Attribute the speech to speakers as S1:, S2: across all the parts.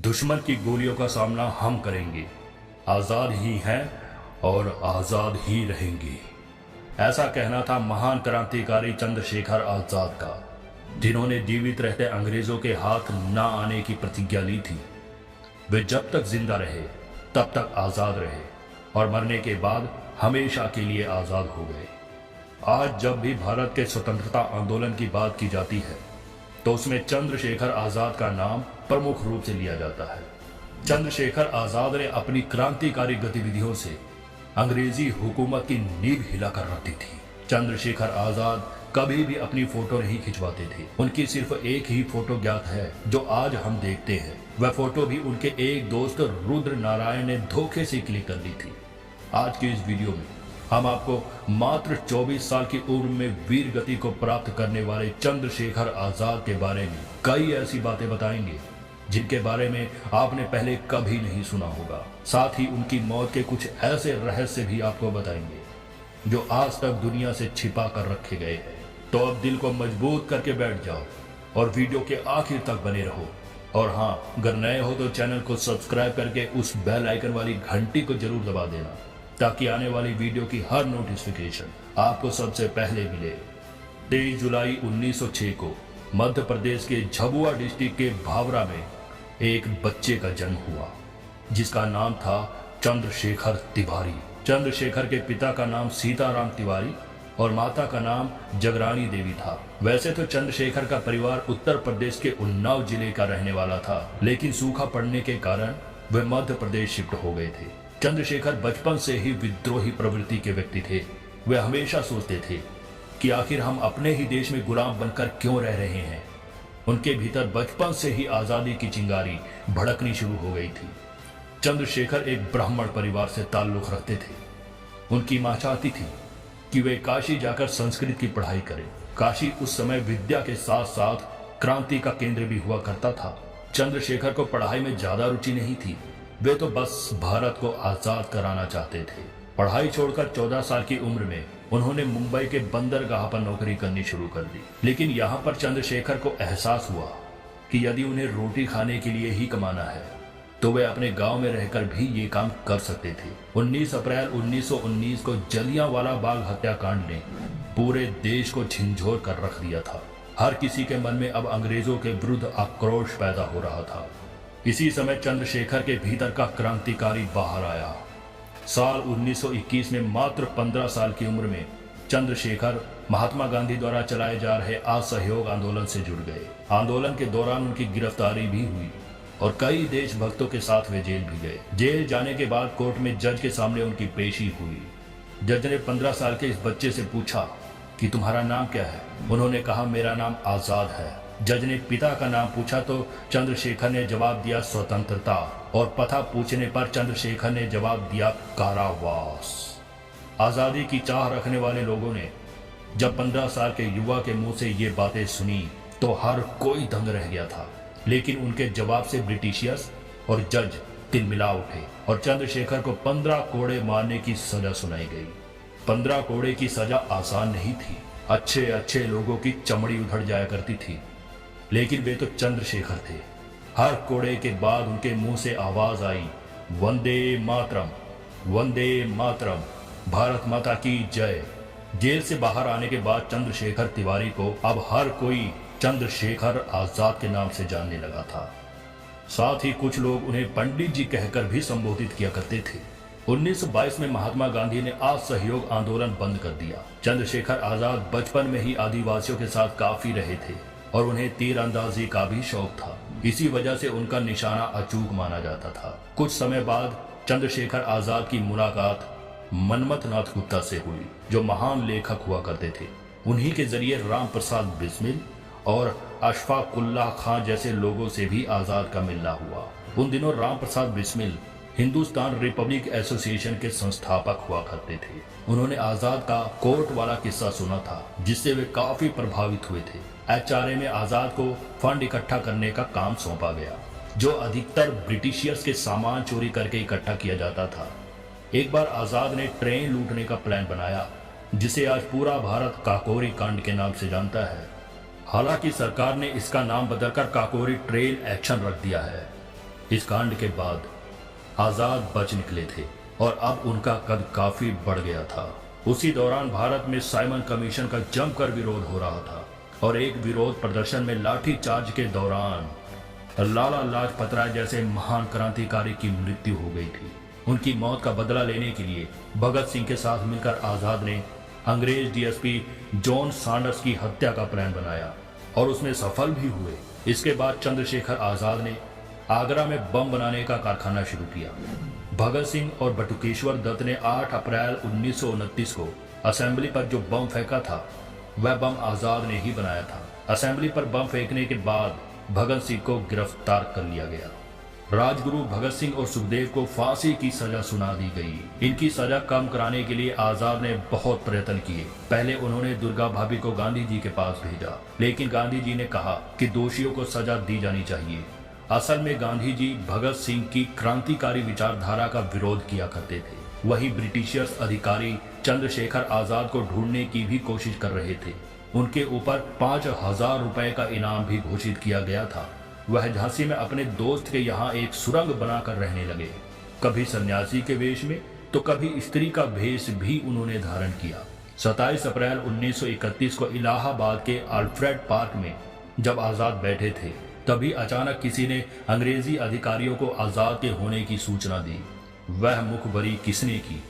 S1: दुश्मन की गोलियों का सामना हम करेंगे। आजाद ही हैं और आजाद ही रहेंगे। ऐसा कहना था महान क्रांतिकारी चंद्रशेखर आजाद का, जिन्होंने जीवित रहते अंग्रेजों के हाथ न आने की प्रतिज्ञा ली थी। वे जब तक जिंदा रहे तब तक आजाद रहे और मरने के बाद हमेशा के लिए आजाद हो गए। आज जब भी भारत के स्वतंत्रता आंदोलन की बात की जाती है तो उसमें चंद्रशेखर आजाद का नाम प्रमुख रूप से लिया जाता है। चंद्रशेखर आजाद ने अपनी क्रांतिकारी गतिविधियों से अंग्रेजी हुकूमत की नींव हिलाकर रख दी थी। चंद्रशेखर आजाद कभी भी अपनी फोटो नहीं खिंचवाते थे। उनकी सिर्फ एक ही फोटो ज्ञात है जो आज हम देखते हैं। वह फोटो भी उनके एक दोस्त रुद्र नारायण ने धोखे से क्लिक कर ली थी। आज की इस वीडियो में हम आपको मात्र 24 साल की उम्र में वीर गति को प्राप्त करने वाले चंद्रशेखर आजाद के बारे में कई ऐसी बातें बताएंगे जिनके बारे में आपने पहले कभी नहीं सुना होगा। साथ ही उनकी मौत के कुछ ऐसे रहस्य भी आपको बताएंगे जो आज तक दुनिया से छिपा कर रखे गए हैं। तो अब दिल को मजबूत करके बैठ जाओ और वीडियो के आखिर तक बने रहो। और हाँ, अगर नए हो तो चैनल को सब्सक्राइब करके उस बेल आइकन वाली घंटी को जरूर दबा देना ताकि आने वाली वीडियो की हर नोटिफिकेशन आपको सबसे पहले मिले। 23 जुलाई 1906 को मध्य प्रदेश के झाबुआ डिस्ट्रिक्ट के भावरा में एक बच्चे का जन्म हुआ जिसका नाम था चंद्रशेखर तिवारी। चंद्रशेखर के पिता का नाम सीताराम तिवारी और माता का नाम जगरानी देवी था। वैसे तो चंद्रशेखर का परिवार उत्तर प्रदेश के उन्नाव जिले का रहने वाला था, लेकिन सूखा पड़ने के कारण वे मध्य प्रदेश शिफ्ट हो गए थे। चंद्रशेखर बचपन से ही विद्रोही प्रवृत्ति के व्यक्ति थे। वे हमेशा सोचते थे कि आखिर हम अपने ही देश में गुलाम बनकर क्यों रह रहे हैं। उनके भीतर बचपन से ही आजादी की चिंगारी भड़कनी शुरू हो गई थी। चंद्रशेखर एक ब्राह्मण परिवार से ताल्लुक रखते थे। उनकी मां चाहती थी कि वे काशी जाकर संस्कृत की पढ़ाई करें। काशी उस समय विद्या के साथ साथ क्रांति का केंद्र भी हुआ करता था। चंद्रशेखर को पढ़ाई में ज्यादा रुचि नहीं थी। वे तो बस भारत को आजाद कराना चाहते थे। पढ़ाई छोड़कर 14 साल की उम्र में उन्होंने मुंबई के बंदरगाह पर नौकरी करनी शुरू कर दी। लेकिन यहाँ पर चंद्रशेखर को एहसास हुआ कि यदि उन्हें रोटी खाने के लिए ही कमाना है तो वे अपने गांव में रहकर भी ये काम कर सकते थे। 19 अप्रैल 1919 को जलियांवाला बाग हत्याकांड ने पूरे देश को झिंझोर कर रख दिया था। हर किसी के मन में अब अंग्रेजों के विरुद्ध आक्रोश पैदा हो रहा था। इसी समय चंद्रशेखर के भीतर का क्रांतिकारी बाहर आया। साल 1921 में मात्र 15 साल की उम्र में चंद्रशेखर महात्मा गांधी द्वारा चलाए जा रहे असहयोग आंदोलन से जुड़ गए। आंदोलन के दौरान उनकी गिरफ्तारी भी हुई और कई देशभक्तों के साथ वे जेल भी गए। जेल जाने के बाद कोर्ट में जज के सामने उनकी पेशी हुई। जज ने 15 साल के इस बच्चे से पूछा कि तुम्हारा नाम क्या है। उन्होंने कहा मेरा नाम आजाद है। जज ने पिता का नाम पूछा तो चंद्रशेखर ने जवाब दिया स्वतंत्रता, और पता पूछने पर चंद्रशेखर ने जवाब दिया कारावास। आजादी की चाह रखने वाले लोगों ने जब 15 साल के युवा के मुंह से ये बातें सुनी तो हर कोई दंग रह गया था। लेकिन उनके जवाब से ब्रिटिशियर्स और जज तिलमिला उठे और चंद्रशेखर को 15 कोड़े मारने की सजा सुनाई गई। 15 कोड़े की सजा आसान नहीं थी। अच्छे अच्छे लोगों की चमड़ी उधड़ जाया करती थी, लेकिन वे तो चंद्रशेखर थे। हर कोड़े के बाद उनके मुंह से आवाज आई, वंदे मातरम, वंदे मातरम, भारत माता की जय। जेल से बाहर आने के बाद चंद्रशेखर तिवारी को अब हर कोई चंद्रशेखर आजाद के नाम से जानने लगा था। साथ ही कुछ लोग उन्हें पंडित जी कहकर भी संबोधित किया करते थे। 1922 में महात्मा गांधी ने असहयोग आंदोलन बंद कर दिया। चंद्रशेखर आजाद बचपन में ही आदिवासियों के साथ काफी रहे थे और उन्हें तीरंदाजी का भी शौक था। इसी वजह से उनका निशाना अचूक माना जाता था। कुछ समय बाद चंद्रशेखर आजाद की मुलाकात मनमथ नाथ गुप्ता से हुई, जो महान लेखक हुआ करते थे। उन्हीं के जरिए राम प्रसाद बिस्मिल और अशफाकुल्लाह खां जैसे लोगों से भी आजाद का मिलना हुआ। उन दिनों राम प्रसाद बिस्मिल हिंदुस्तान रिपब्लिक एसोसिएशन के संस्थापक हुआ करते थे। उन्होंने आजाद का कोर्ट वाला किस्सा सुना था जिससे वे काफी प्रभावित हुए थे। HRA में आजाद को फंड इकट्ठा करने का काम सौंपा गया, जो अधिकतर ब्रिटिशियर्स के सामान चोरी करके इकट्ठा किया जाता था। एक बार आजाद ने ट्रेन लूटने का प्लान बनाया, जिसे आज पूरा भारत काकोरी कांड के नाम से जानता है। हालांकि सरकार ने इसका नाम बदलकर काकोरी ट्रेन एक्शन रख दिया है। इस कांड के बाद आजाद बच निकले थे और अब उनका कद काफी बढ़ गया था। उसी दौरान भारत में साइमन कमीशन का जमकर विरोध हो रहा था और एक विरोध प्रदर्शन में लाठी चार्ज के दौरान लाला लाजपत राय जैसे महान क्रांतिकारी की मृत्यु हो गई थी। उनकी मौत का बदला लेने के लिए भगत सिंह के साथ मिलकर आजाद ने अंग्रेज डीएसपी जॉन सैंडर्स की हत्या का प्लान बनाया और उसमें सफल भी हुए। इसके बाद चंद्रशेखर आजाद ने आगरा में बम बनाने का कारखाना शुरू किया। भगत सिंह और बटुकेश्वर दत्त ने 8 अप्रैल 1929 को असेंबली पर जो बम फेंका था वह बम आजाद ने ही बनाया था। असेंबली पर बम फेंकने के बाद भगत सिंह को गिरफ्तार कर लिया गया। राजगुरु भगत सिंह और सुखदेव को फांसी की सजा सुना दी गई। इनकी सजा कम कराने के लिए आजाद ने बहुत प्रयत्न किए। पहले उन्होंने दुर्गा भाभी को गांधी जी के पास भेजा, लेकिन गांधी जी ने कहा कि दोषियों को सजा दी जानी चाहिए। असल में गांधी जी भगत सिंह की क्रांतिकारी विचारधारा का विरोध किया करते थे। वहीं ब्रिटिशर्स अधिकारी चंद्रशेखर आजाद को ढूंढने की भी कोशिश कर रहे थे। उनके ऊपर 5000 रुपए का इनाम भी घोषित किया गया था। वह झांसी में अपने दोस्त के यहाँ एक सुरंग बनाकर रहने लगे। कभी सन्यासी के वेश में तो कभी स्त्री का भेष भी उन्होंने धारण किया। 27 अप्रैल 1931 को इलाहाबाद के अल्फ्रेड पार्क में जब आजाद बैठे थे, तभी अचानक किसी ने अंग्रेजी अधिकारियों को आजाद के होने की सूचना दी। वह मुखबरी किसने की,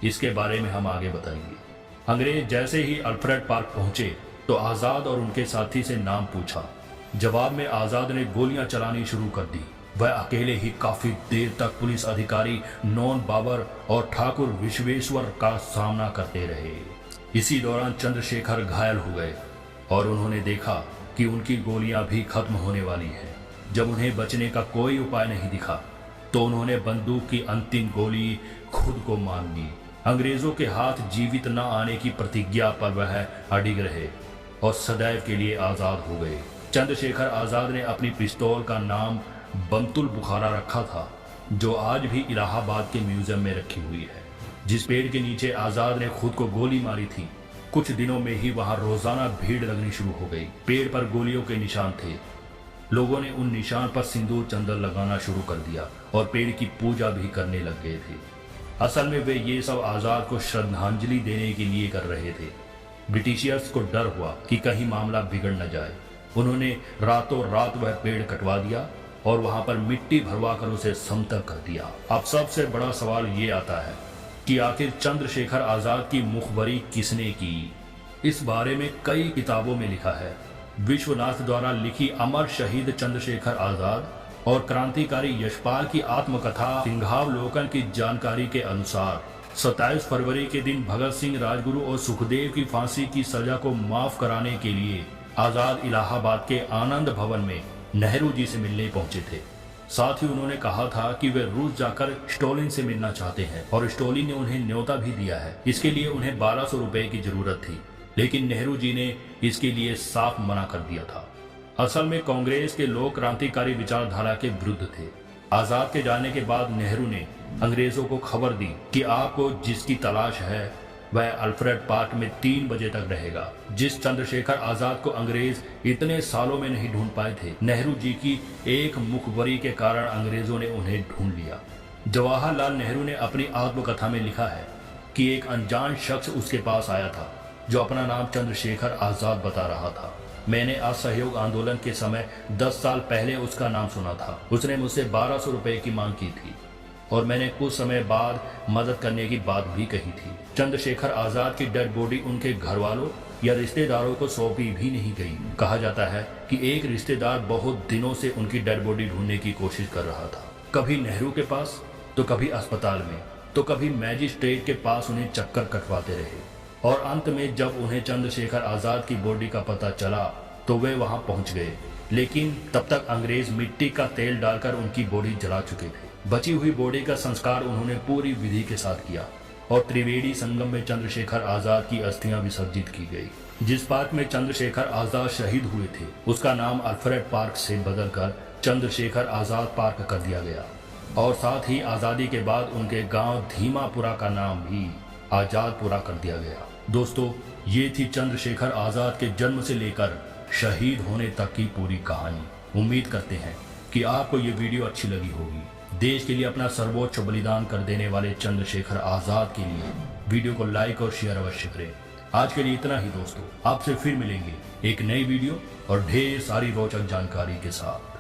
S1: इसके बारे में हम आगे बताएंगे। अंग्रेज जैसे ही अल्फ्रेड पार्क पहुंचे तो आजाद और उनके साथी से नाम पूछा। जवाब में आजाद ने गोलियां चलानी शुरू कर दी। वह अकेले ही काफी देर तक पुलिस अधिकारी नौन बाबर और ठाकुर विश्वेश्वर का सामना करते रहे। इसी दौरान चंद्रशेखर घायल हो गए और उन्होंने देखा कि उनकी गोलियां भी खत्म होने वाली हैं। जब उन्हें बचने का कोई उपाय नहीं दिखा तो उन्होंने बंदूक की अंतिम गोली खुद को मार ली। अंग्रेजों के हाथ जीवित न आने की प्रतिज्ञा पर वह अडिग रहे और सदैव के लिए आजाद हो गए। चंद्रशेखर आजाद ने अपनी पिस्तौल का नाम बंतुल बुखारा रखा था, जो आज भी इलाहाबाद के म्यूजियम में रखी हुई है। जिस पेड़ के नीचे आजाद ने खुद को गोली मारी थी, कुछ दिनों में ही वहां रोजाना भीड़ लगनी शुरू हो गई। पेड़ पर गोलियों के निशान थे। लोगों ने उन निशान पर सिंदूर चंदन लगाना शुरू कर दिया और पेड़ की पूजा भी करने लग गए थे। असल में वे ये सब आजाद को श्रद्धांजलि देने के लिए कर रहे थे। ब्रिटिशियर्स को डर हुआ कि कहीं मामला बिगड़ न जाए। उन्होंने रातों रात वह पेड़ कटवा दिया और वहां पर मिट्टी भरवा कर उसे समतल कर दिया। अब सबसे बड़ा सवाल ये आता है कि आखिर चंद्रशेखर आजाद की मुखबरी किसने की। इस बारे में कई किताबों में लिखा है। विश्वनाथ द्वारा लिखी अमर शहीद चंद्रशेखर आजाद और क्रांतिकारी यशपाल की आत्मकथा सिंहावलोकन की जानकारी के अनुसार 27 फरवरी के दिन भगत सिंह, राजगुरु और सुखदेव की फांसी की सजा को माफ कराने के लिए आजाद इलाहाबाद के आनंद भवन में नेहरू जी से मिलने पहुंचे थे। साथ ही उन्होंने कहा था कि वे रूस जाकर स्टोलिन से मिलना चाहते हैं और स्टोलिन ने उन्हें न्योता भी दिया है। इसके लिए उन्हें 1200 रुपए की जरूरत थी, लेकिन नेहरू जी ने इसके लिए साफ मना कर दिया था। असल में कांग्रेस के लोग क्रांतिकारी विचारधारा के विरुद्ध थे। आजाद के जाने के बाद नेहरू ने अंग्रेजों को खबर दी कि आपको जिसकी तलाश है वह अल्फ्रेड पार्क में 3 बजे तक रहेगा। जिस चंद्रशेखर आजाद को अंग्रेज इतने सालों में नहीं ढूंढ पाए थे, नेहरू जी की एक मुखबरी के कारण अंग्रेजों ने उन्हें ढूंढ लिया। जवाहरलाल नेहरू ने अपनी आत्मकथा में लिखा है कि एक अनजान शख्स उसके पास आया था जो अपना नाम चंद्रशेखर आजाद बता रहा था। मैंने असहयोग आंदोलन के समय 10 साल पहले उसका नाम सुना था। उसने मुझसे 1200 रुपए की मांग की थी और मैंने कुछ समय बाद मदद करने की बात भी कही थी। चंद्रशेखर आजाद की डेड बॉडी उनके घर वालों या रिश्तेदारों को सौंपी भी नहीं गई। कहा जाता है कि एक रिश्तेदार बहुत दिनों से उनकी डेड बॉडी ढूंढने की कोशिश कर रहा था, कभी नेहरू के पास तो कभी अस्पताल में तो कभी मैजिस्ट्रेट के पास उन्हें चक्कर कटवाते रहे और अंत में जब उन्हें चंद्रशेखर आजाद की बॉडी का पता चला तो वे वहां पहुंच गए, लेकिन तब तक अंग्रेज मिट्टी का तेल डालकर उनकी बॉडी जला चुके थे। बची हुई बॉडी का संस्कार उन्होंने पूरी विधि के साथ किया और त्रिवेणी संगम में चंद्रशेखर आजाद की अस्थियां विसर्जित की गई। जिस पार्क में चंद्रशेखर आजाद शहीद हुए थे उसका नाम अल्फ्रेड पार्क से बदलकर चंद्रशेखर आजाद पार्क कर दिया गया और साथ ही आजादी के बाद उनके गांव धीमापुरा का नाम भी आजादपुरा कर दिया गया। दोस्तों, ये थी चंद्रशेखर आजाद के जन्म से लेकर शहीद होने तक की पूरी कहानी। उम्मीद करते हैं कि आपको ये वीडियो अच्छी लगी होगी। देश के लिए अपना सर्वोच्च बलिदान कर देने वाले चंद्रशेखर आजाद के लिए वीडियो को लाइक और शेयर अवश्य करें। आज के लिए इतना ही दोस्तों, आपसे फिर मिलेंगे एक नई वीडियो और ढेर सारी रोचक जानकारी के साथ।